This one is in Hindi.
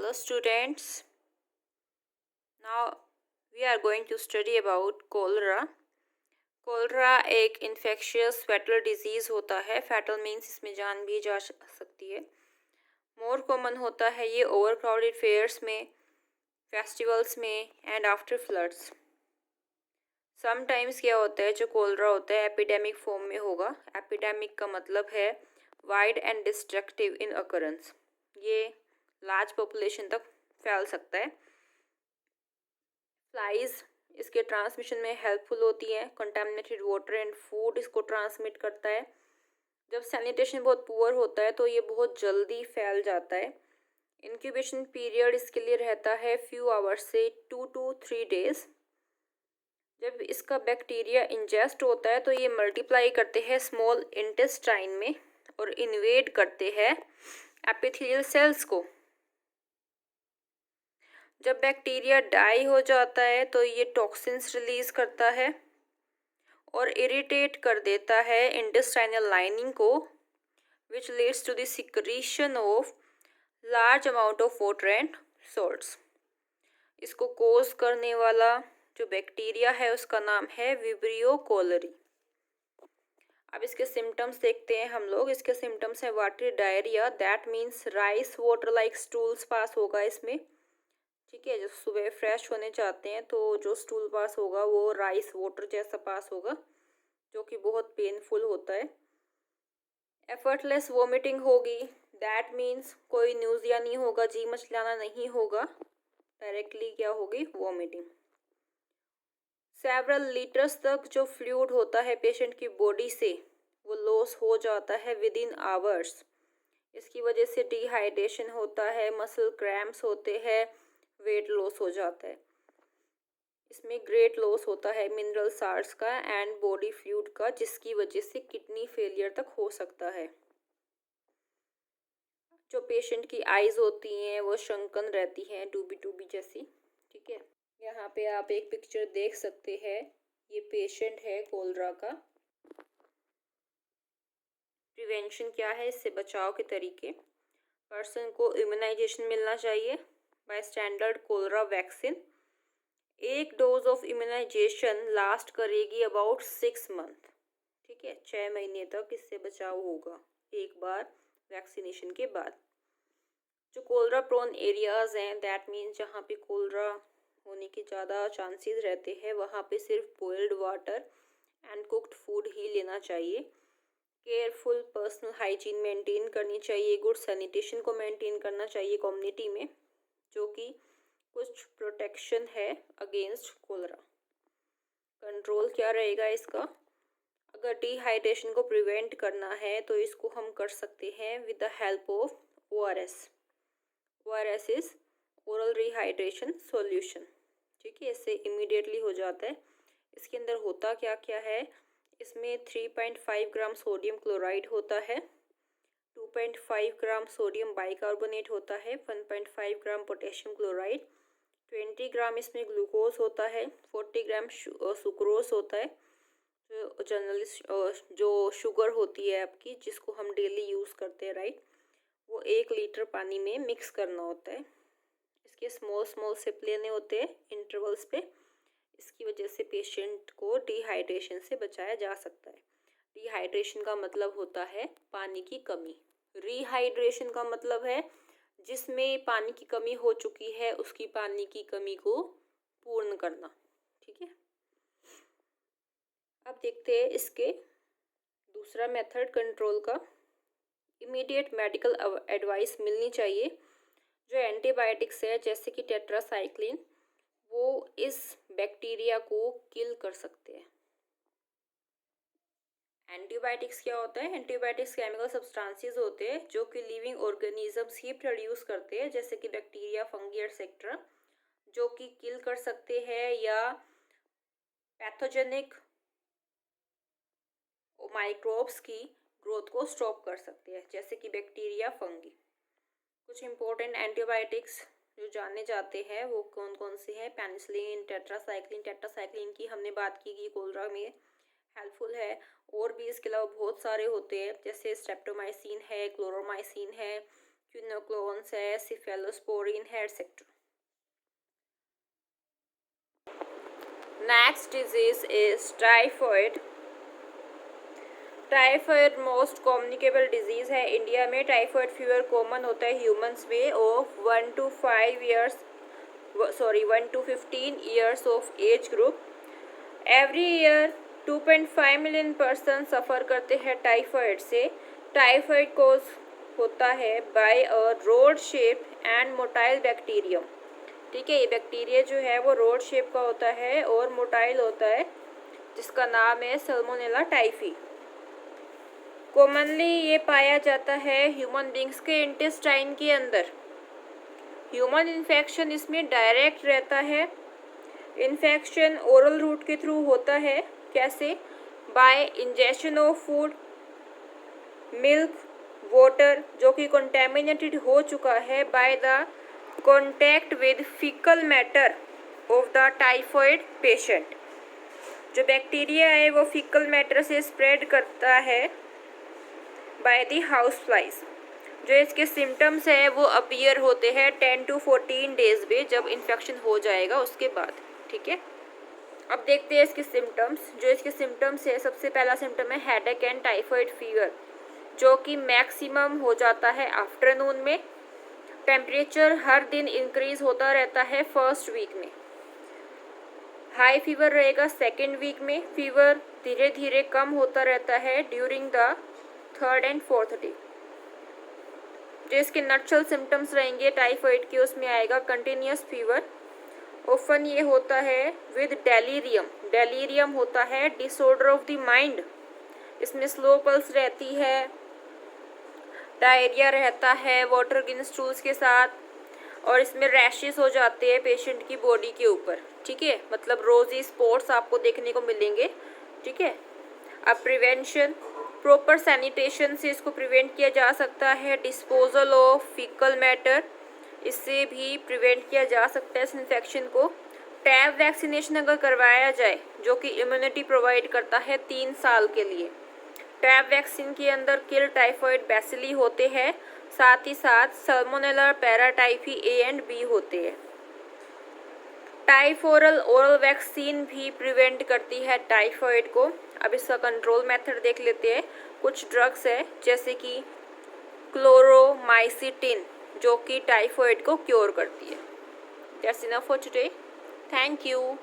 Hello students, now we are going to study about cholera. Cholera एक इन्फेक्शियस फैटल डिजीज़ होता है. फैटल मीन्स इसमें जान भी जा सकती है. मोर कॉमन होता है ये ओवर क्राउडेड फेयर्स में, फेस्टिवल्स में एंड आफ्टर फ्लड्स. समटाइम्स क्या होता है, जो कोलरा होता है एपिडेमिक फॉर्म में होगा. एपिडेमिक का मतलब है wide and destructive in occurrence. ये लार्ज पॉपुलेशन तक फैल सकता है. फ्लाइज इसके ट्रांसमिशन में हेल्पफुल होती है. कंटामिनेटेड वाटर एंड फूड इसको ट्रांसमिट करता है. जब सैनिटेशन बहुत पुअर होता है तो ये बहुत जल्दी फैल जाता है. इंक्यूबेशन पीरियड इसके लिए रहता है फ्यू आवर्स से 2 to 3 days. जब इसका बैक्टीरिया इंजेस्ट होता है तो ये मल्टीप्लाई करते हैं स्मॉल इंटेस्टाइन में और इन्वेड करते हैं एपिथेलियल सेल्स को. जब बैक्टीरिया डाई हो जाता है तो ये टॉक्सिन्स रिलीज करता है और इरिटेट कर देता है इंटेस्टाइनल लाइनिंग को, which leads to the secretion of large amount of water and salts. इसको कोज करने वाला जो बैक्टीरिया है उसका नाम है विब्रियो कोलरी. अब इसके सिम्टम्स देखते हैं हम लोग. इसके सिम्टम्स है watery diarrhoea, that means rice water like stools pass होगा इसमें. ठीक है, जब सुबह फ्रेश होने जाते हैं तो जो स्टूल पास होगा वो राइस वाटर जैसा पास होगा, जो कि बहुत पेनफुल होता है. एफर्टलेस वोमिटिंग होगी, दैट मीन्स कोई न्यूज़िया नहीं होगा, जी मचलाना नहीं होगा, डायरेक्टली क्या होगी, वोमिटिंग. सेवरल लीटर्स तक जो फ्लूइड होता है पेशेंट की बॉडी से वो लॉस हो जाता है विद इन आवर्स. इसकी वजह से डिहाइड्रेशन होता है, मसल क्रैम्प्स होते हैं, वेट लॉस हो जाता है. इसमें ग्रेट लॉस होता है मिनरल साल्ट्स का एंड बॉडी फ्लूइड का, जिसकी वजह से किडनी फेलियर तक हो सकता है. जो पेशेंट की आईज होती हैं वो शंकन रहती हैं, डूबी डूबी जैसी. ठीक है, यहाँ पे आप एक पिक्चर देख सकते हैं. ये पेशेंट है कोलरा का. प्रिवेंशन क्या है, इससे बचाव के तरीके. पर्सन को इम्यूनाइजेशन मिलना चाहिए बाय स्टैंडर्ड कोलरा वैक्सीन. एक डोज ऑफ इम्यूनाइजेशन लास्ट करेगी अबाउट 6 months. ठीक है, 6 महीने तक इससे बचाव होगा एक बार वैक्सीनेशन के बाद. जो कोलरा प्रोन एरियाज हैं, दैट मीन्स जहाँ पे कोलरा होने के ज़्यादा चांसेस रहते हैं, वहाँ पे सिर्फ boiled water and cooked food ही लेना चाहिए. केयरफुल पर्सनल हाइजीन मेंटेन करनी चाहिए. गुड सैनिटेशन को मेंटेन करना चाहिए कम्युनिटी में, जो कि कुछ प्रोटेक्शन है अगेंस्ट कोलरा. कंट्रोल क्या रहेगा इसका, अगर डिहाइड्रेशन को प्रिवेंट करना है तो इसको हम कर सकते हैं with the help of ORS. ORS is oral rehydration solution. ठीक है, इससे इमीडिएटली हो जाता है. इसके अंदर होता क्या क्या है, इसमें 3.5 ग्राम सोडियम क्लोराइड होता है, 2.5 ग्राम सोडियम बाइकार्बोनेट होता है, 1.5 ग्राम पोटेशियम क्लोराइड, 20 ग्राम इसमें ग्लूकोज होता है, 40 ग्राम सुक्रोज होता है. जो जनरली जो शुगर होती है आपकी, जिसको हम डेली यूज़ करते हैं, राइट, वो 1 लीटर पानी में मिक्स करना होता है. इसके स्मॉल स्मॉल सिप लेने होते हैं इंटरवल्स पे. इसकी वजह से पेशेंट को डिहाइड्रेशन से बचाया जा सकता है. डिहाइड्रेशन का मतलब होता है पानी की कमी. रिहाइड्रेशन का मतलब है जिसमें पानी की कमी हो चुकी है उसकी पानी की कमी को पूर्ण करना. ठीक है, अब देखते हैं इसके दूसरा मेथड कंट्रोल का. इमीडिएट मेडिकल एडवाइस मिलनी चाहिए. जो एंटीबायोटिक्स है जैसे कि टेट्रासाइक्लिन, वो इस बैक्टीरिया को किल कर सकते हैं. एंटीबायोटिक्स क्या होता है, एंटीबायोटिक्स केमिकल सब्सटेंसेस होते हैं जो कि लिविंग ऑर्गेनिजम्स ही प्रोड्यूस करते हैं, जैसे कि बैक्टीरिया, फंगी एक्सेट्रा, जो कि किल कर सकते हैं या पैथोजेनिक माइक्रोब्स की ग्रोथ को स्टॉप कर सकते हैं, जैसे कि बैक्टीरिया, फंगी. कुछ इंपॉर्टेंट एंटीबायोटिक्स जो जाने जाते हैं वो कौन कौन से हैं, पेनिसिलिन, टेट्रासाइक्लिन. टेट्रासाइक्लिन की हमने बात की कि कोलरा में हेल्पफुल है. और भी इसके अलावा बहुत सारे होते हैं, जैसे स्ट्रेप्टोमाइसिन है, क्लोरोमाइसिन है, क्विनोक्लोन्स है, cephalosporin, head sector. Next disease is typhoid. Typhoid most communicable disease है इंडिया में। टाइफॉइड फीवर कॉमन होता है ह्यूमंस में of 1 to 15 years of age group. Every year 2.5 million person suffer करते हैं टाइफॉइड से। टाइफॉइड कोज होता है by a rod shape and motile bacterium. ठीक है, ये बैक्टीरिया जो है वो रोड शेप का होता है और मोटाइल होता है, जिसका नाम है सल्मोनेला टाइफी। कॉमनली ये पाया जाता है ह्यूमन बींग्स के इंटेस्टाइन के अंदर। ह्यूमन इन्फेक्शन इसमें डायरेक्ट रहता है। इन्फेक्शन ओरल रूट के थ्रू होता है। कैसे? Bye injection of food, milk, water जो कि कंटेमिनेटेड हो चुका है by the contact with faecal matter of the typhoid patient. जो बैक्टीरिया है वो फीकल मैटर से स्प्रेड करता है बाय द हाउस फ्लाइज। जो इसके सिम्टम्स हैं वो अपीयर होते हैं 10 to 14 डेज में, जब इन्फेक्शन हो जाएगा उसके बाद। ठीक है, अब देखते हैं इसके सिम्टम्स। जो इसके सिम्टम्स है, सबसे पहला सिम्टम है हेडेक एंड टाइफॉइड फीवर, जो कि मैक्सिमम हो जाता है आफ्टरनून में। टेम्परेचर हर दिन इंक्रीज होता रहता है फर्स्ट वीक में। हाई फीवर रहेगा सेकेंड वीक में। फीवर धीरे धीरे कम होता रहता है during the third and fourth day. जो इसके नटशल सिम्टम्स रहेंगे टाइफॉइड के, उसमें आएगा कंटिन्यूस फीवर। ओफन ये होता है विद डेलीरियम। डेलीरियम होता है डिसऑर्डर ऑफ द माइंड। इसमें स्लो पल्स रहती है, डायरिया रहता है वाटर गिन स्टूल्स के साथ, और इसमें रैशेस हो जाते हैं पेशेंट की बॉडी के ऊपर। ठीक है, मतलब रोजी स्पॉट्स आपको देखने को मिलेंगे। ठीक है, अब प्रिवेंशन, प्रॉपर सैनिटेशन से इसको प्रिवेंट किया जा सकता है। डिस्पोजल ऑफ फीकल मैटर, इससे भी प्रिवेंट किया जा सकता है इस इन्फेक्शन को। टैब वैक्सीनेशन अगर करवाया जाए, जो कि इम्यूनिटी प्रोवाइड करता है 3 साल के लिए। टैब वैक्सीन के अंदर किल टाइफॉइड बैसिली होते हैं, साथ ही साथ salmonella paratyphi A and B होते हैं। टाइफोरल ओरल वैक्सीन भी प्रिवेंट करती है टाइफॉइड को। अब इसका कंट्रोल मेथड देख लेते हैं। कुछ ड्रग्स है जैसे कि क्लोरोमाइसिटिन, जो कि टाइफॉइड को क्योर करती है। That's enough for today. Thank you.